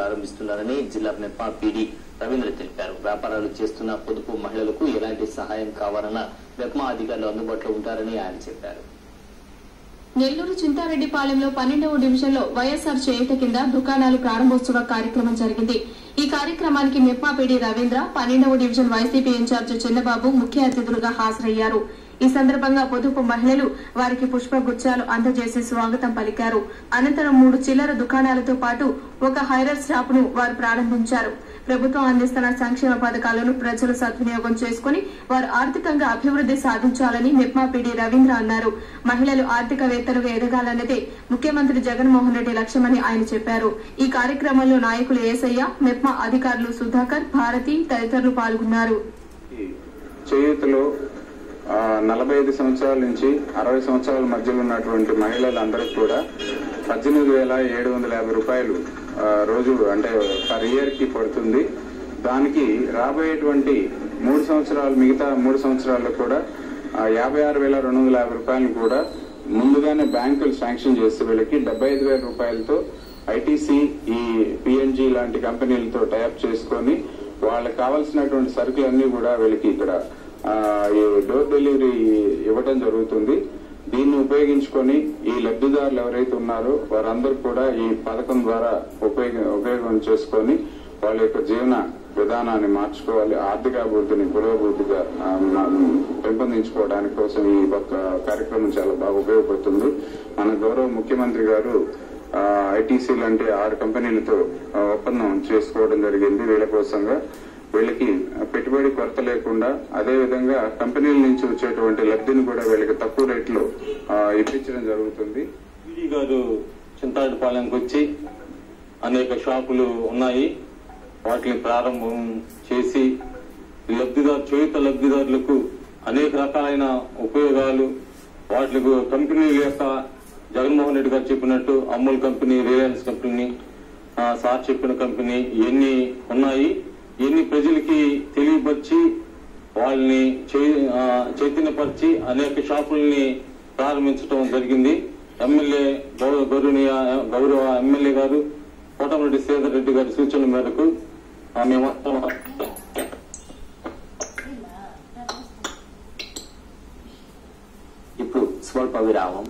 ప్రారంభిస్తున్నారని జిల్లా మెప్పా పీడీ రవీంద్ర తెలిపారు. వ్యాపారాలు చేస్తున్న పొదుపు మహిళలకు ఎలాంటి సహాయం కావాలన్నా మెప్మా అధికారులు అందుబాటులో ఉంటారని ఆయన చెప్పారు. నెల్లూరు చింతారెడ్డిపాలెంలో 12వ డివిజన్లో వైఎస్ఆర్ చేయుత కింద దుకాణాలు ప్రారంభోత్సవ కార్యక్రమం జరిగింది. ఈ కార్యక్రమానికి మెప్పా పీడీ రవీంద్ర, 12వ డివిజన్ వైసీపీ ఇన్ఛార్జి చిన్నబాబు ముఖ్య అతిథులుగా హాజరయ్యారు. ఈ సందర్భంగా పొదుపు మహిళలు వారికి పుష్పగుచ్చాలు అందజేసి స్వాగతం పలికారు. అనంతరం 3 చిల్లర దుకాణాలతో పాటు ఒక హైరర్ షాప్ ను వారు ప్రారంభించారు. ప్రభుత్వం అందిస్తున్న సంక్షేమ పథకాలను ప్రజలు సద్వినియోగం చేసుకుని వారు ఆర్థికంగా అభివృద్ది సాధించాలని మెప్మా పీడీ రవీంద్ర అన్నారు. మహిళలు ఆర్థికవేత్తలుగా ఎదగాలన్నదే ముఖ్యమంత్రి జగన్మోహన్ రెడ్డి లక్ష్యమని ఆయన చెప్పారు. ఈ కార్యక్రమంలో నాయకులు ఏసయ్య, మెప్మా అధికారులు సుధాకర్, భారతి తదితరులు పాల్గొన్నారు. 45 సంవత్సరాల నుంచి 60 సంవత్సరాల మధ్యలో ఉన్నటువంటి మహిళలందరికీ కూడా 18,750 రూపాయలు రోజు అంటే పర్ ఇయర్ కి పడుతుంది. దానికి రాబోయేటువంటి 3 సంవత్సరాలు మిగతా 3 సంవత్సరాల్లో కూడా 56,250 రూపాయలను కూడా ముందుగానే బ్యాంకులు శాంక్షన్ చేసి వీళ్ళకి 75,000 రూపాయలతో ఐటీసీ, ఈ పిఎన్జీ లాంటి కంపెనీలతో టైఅప్ చేసుకొని వాళ్ళకి కావాల్సినటువంటి సరుకులన్నీ కూడా వీళ్ళకి ఇక్కడ డోర్ డెలివరీ ఇవ్వడం జరుగుతుంది. దీన్ని ఉపయోగించుకొని ఈ లబ్ధిదారులు ఎవరైతే ఉన్నారో వారందరూ కూడా ఈ పథకం ద్వారా ఉపయోగం చేసుకొని వాళ్ళ యొక్క జీవన విధానాన్ని మార్చుకోవాలి, ఆర్థిక అభివృద్ధిని పురోభివృద్ధిగా పెంపొందించుకోవడానికి కోసం ఈ కార్యక్రమం చాలా బాగా ఉపయోగపడుతుంది. మన గౌరవ ముఖ్యమంత్రి గారు ఐటీసీ లాంటి 6 కంపెనీలతో ఒప్పందం చేసుకోవడం జరిగింది. వీళ్ళ కోసంగా వీళ్ళకి పెట్టుబడి కొరత లేకుండా అదేవిధంగా కంపెనీల నుంచి వచ్చేటువంటి లబ్ధిని కూడా వీళ్ళకి తక్కువ రేట్లో ఇప్పించడం జరుగుతుంది. పీడీ గారు చింతారెడ్డిపాలెంకి వచ్చి అనేక షాపులు ఉన్నాయి, వాటిని ప్రారంభం చేసి చేయుత లబ్ధిదారులకు అనేక రకాలైన ఉపయోగాలు, వాటికి కంపెనీల యొక్క జగన్మోహన్ రెడ్డి గారు చెప్పినట్టు Amul company, Reliance company, sir చెప్పిన కంపెనీ ఇవన్నీ ఉన్నాయి. ఇవన్నీ ప్రజలకి తెలియపరిచి వాళ్ళని చైతన్యపరిచి అనేక షాపుల్ని ప్రారంభించడం జరిగింది. ఎమ్మెల్యే గౌరవ ఎమ్మెల్యే గారు కోటమిరెడ్డి శ్రీధర్ రెడ్డి గారి సూచనల మేరకు మేమంతా ఇప్పుడు స్వల్ప విరామం.